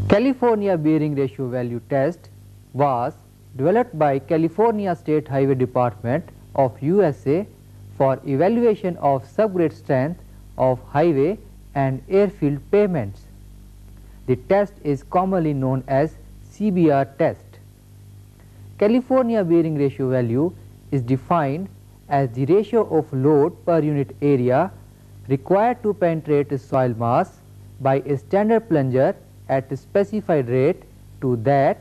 California bearing ratio value test was developed by California State Highway Department of USA for evaluation of subgrade strength of highway and airfield pavements. The test is commonly known as CBR test. California bearing ratio value is defined as the ratio of load per unit area required to penetrate a soil mass by a standard plunger at a specified rate to that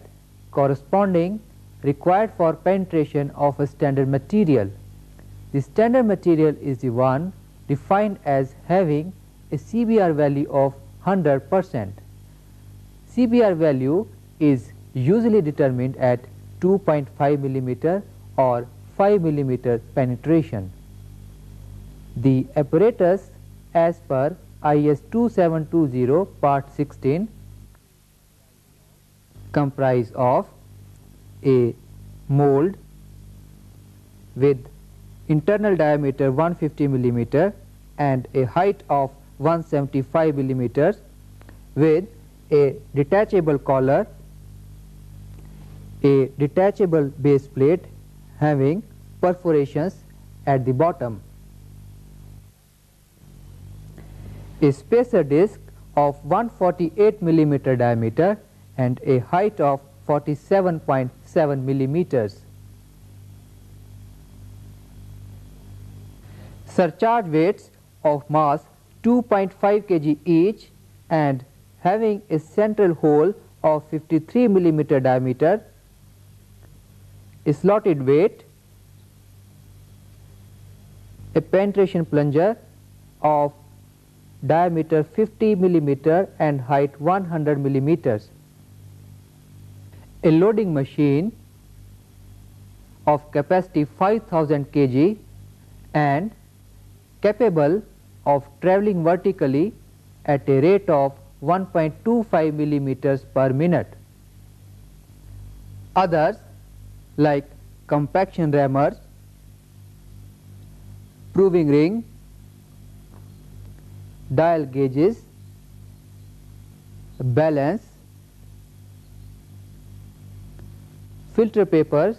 corresponding required for penetration of a standard material. The standard material is the one defined as having a CBR value of 100%. CBR value is usually determined at 2.5 mm or 5 mm penetration. The apparatus as per IS 2720 part 16 comprise of a mold with internal diameter 150 mm and a height of 175 mm with a detachable collar, a detachable base plate having perforations at the bottom, a spacer disc of 148 mm diameter and a height of 47.7 millimeters. Surcharge weights of mass 2.5 kg each and having a central hole of 53 mm diameter, a slotted weight, a penetration plunger of diameter 50 mm and height 100 millimeters, a loading machine of capacity 5000 kg and capable of travelling vertically at a rate of 1.25 millimeters per minute. Others like compaction rammers, proving ring, dial gauges, balance, filter papers,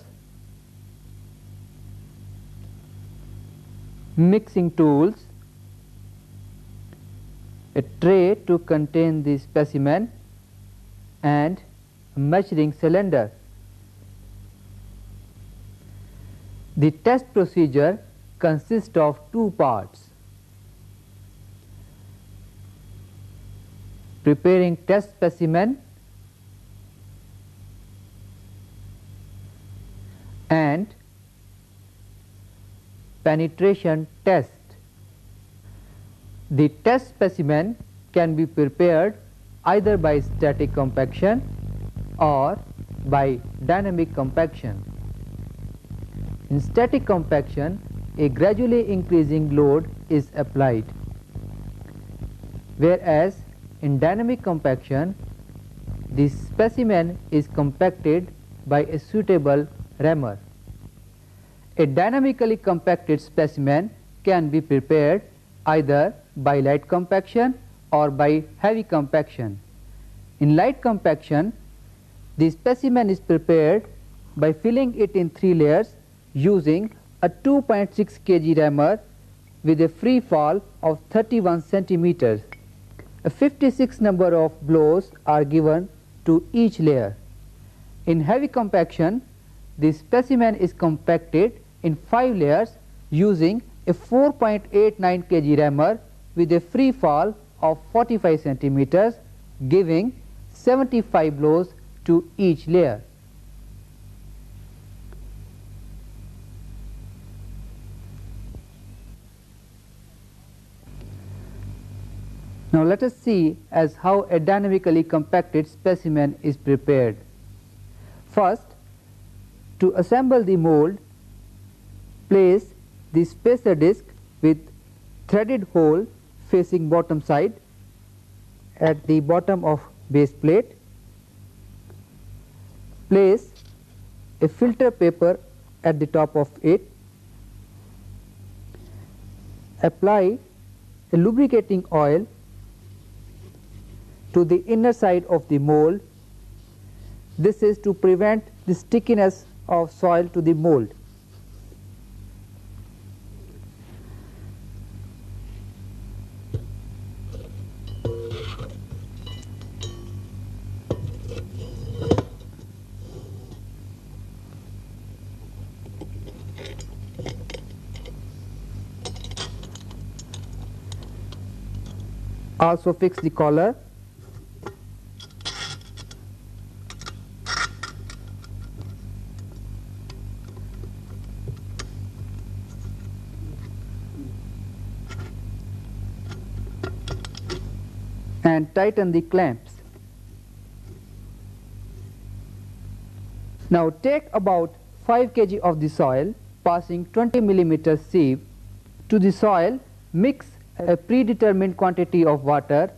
mixing tools, a tray to contain the specimen and a measuring cylinder. The test procedure consists of two parts: preparing test specimen and penetration test. The test specimen can be prepared either by static compaction or by dynamic compaction. In static compaction, a gradually increasing load is applied, whereas in dynamic compaction, the specimen is compacted by a suitable rammer. A dynamically compacted specimen can be prepared either by light compaction or by heavy compaction. In light compaction, the specimen is prepared by filling it in 3 layers using a 2.6 kg rammer with a free fall of 31 centimeters. A 56 number of blows are given to each layer. In heavy compaction, the specimen is compacted in 5 layers using a 4.89 kg rammer with a free fall of 45 centimeters, giving 75 blows to each layer. Now let us see as how a dynamically compacted specimen is prepared. First, to assemble the mold, place the spacer disc with threaded hole facing bottom side at the bottom of base plate. Place a filter paper at the top of it. Apply a lubricating oil to the inner side of the mold. This is to prevent the stickiness of soil to the mold. Also fix the collar. And tighten the clamps. Now take about 5 kg of the soil, passing 20 mm sieve. To the soil, mix a predetermined quantity of water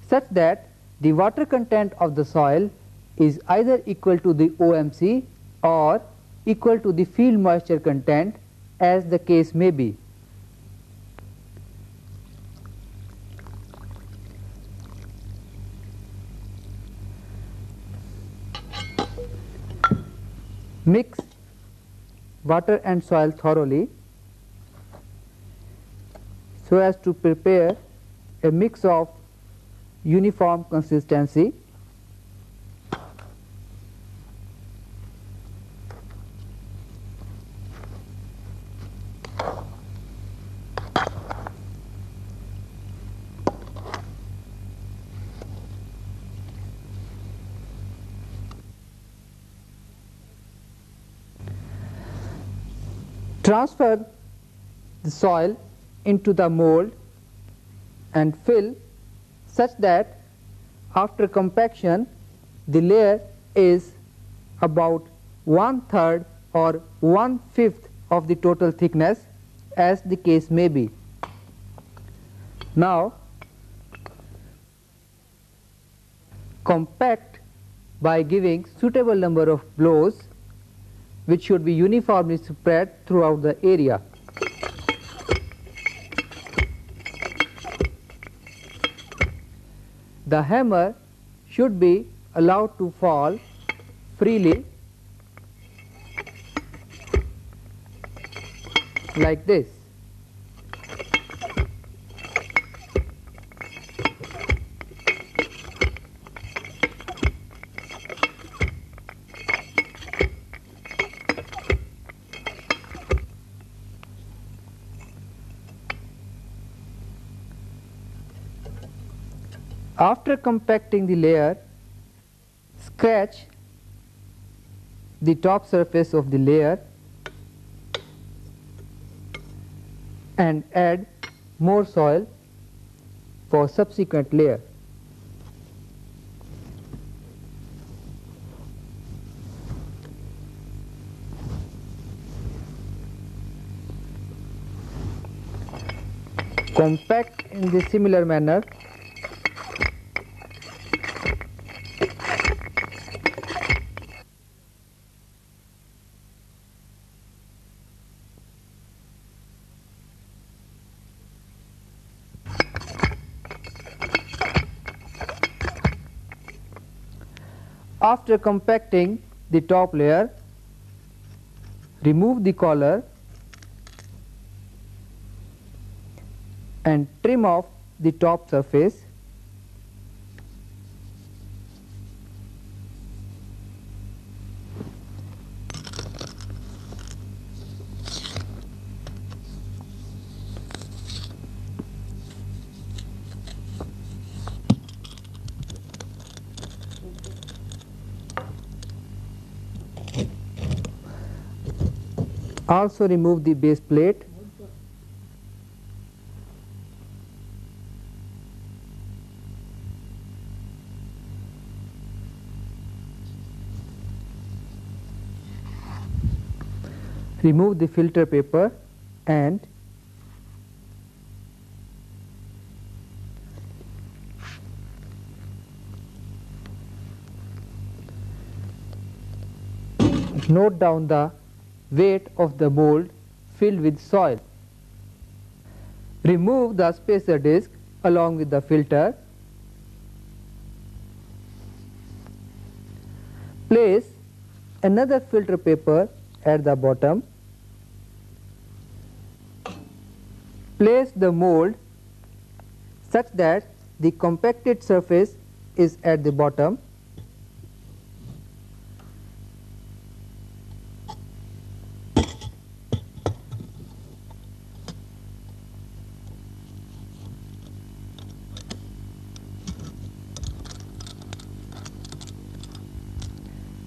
such that the water content of the soil is either equal to the OMC or equal to the field moisture content, as the case may be. Mix water and soil thoroughly so as to prepare a mix of uniform consistency. Transfer the soil into the mold and fill such that after compaction the layer is about 1/3 or 1/5 of the total thickness, as the case may be. Now compact by giving suitable number of blows, which should be uniformly spread throughout the area. The hammer should be allowed to fall freely like this. After compacting the layer, scratch the top surface of the layer and add more soil for subsequent layer. Compact in the similar manner. After compacting the top layer, remove the collar and trim off the top surface. Also remove the base plate. Remove the filter paper and note down the weight of the mold filled with soil. Remove the spacer disc along with the filter Place another filter paper at the bottom. Place the mold such that the compacted surface is at the bottom.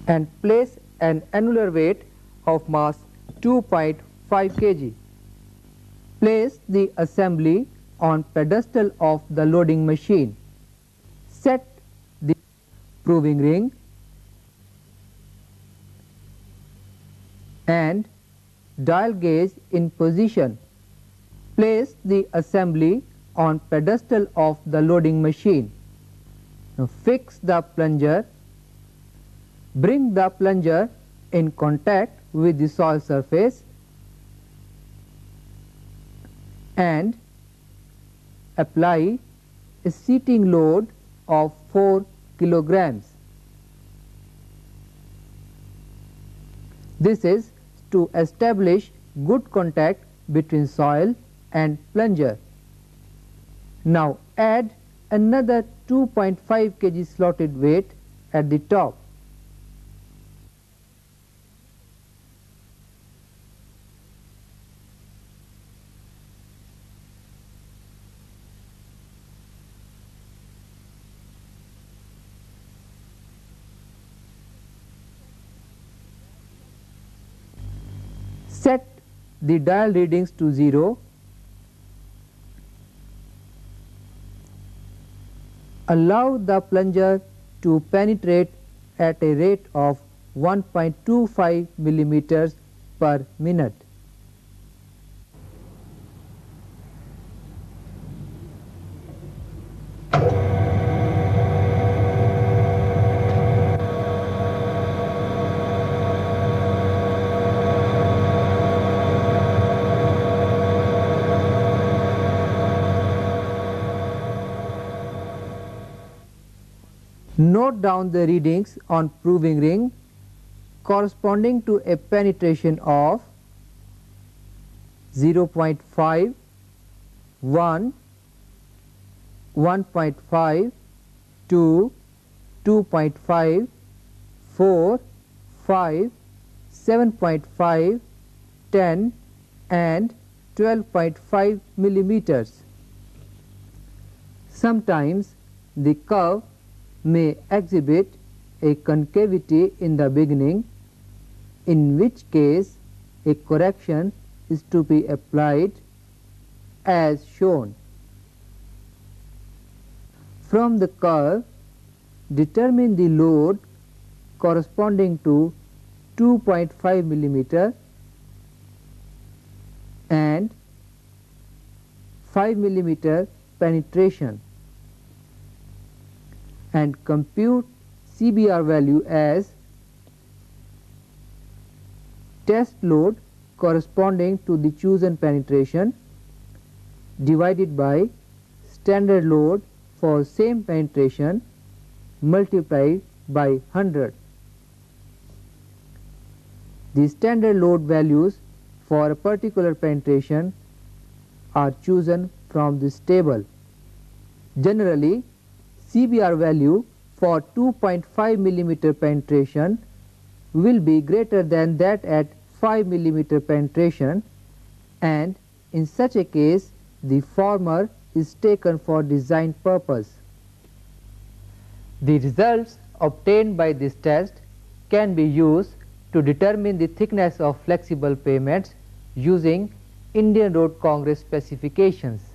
And place an annular weight of mass 2.5 kg. Place the assembly on pedestal of the loading machine. Set the proving ring and dial gauge in position. Place the assembly on pedestal of the loading machine. Now fix the plunger. Bring the plunger in contact with the soil surface and apply a seating load of 4 kilograms. This is to establish good contact between soil and plunger. Now add another 2.5 kg slotted weight at the top. Set the dial readings to 0. Allow the plunger to penetrate at a rate of 1.25 millimeters per minute. Note down the readings on proving ring corresponding to a penetration of 0.5, 1, 1.5, 2, 2.5, 4, 5, 7.5, 10 and 12.5 millimeters. Sometimes the curve may exhibit a concavity in the beginning, in which case a correction is to be applied as shown. From the curve, determine the load corresponding to 2.5 millimeter and 5 millimeter penetration, and compute CBR value as test load corresponding to the chosen penetration divided by standard load for same penetration multiplied by 100. The standard load values for a particular penetration are chosen from this table. Generally, CBR value for 2.5 millimeter penetration will be greater than that at 5 millimeter penetration, and in such a case the former is taken for design purpose. The results obtained by this test can be used to determine the thickness of flexible pavements using Indian Road Congress specifications.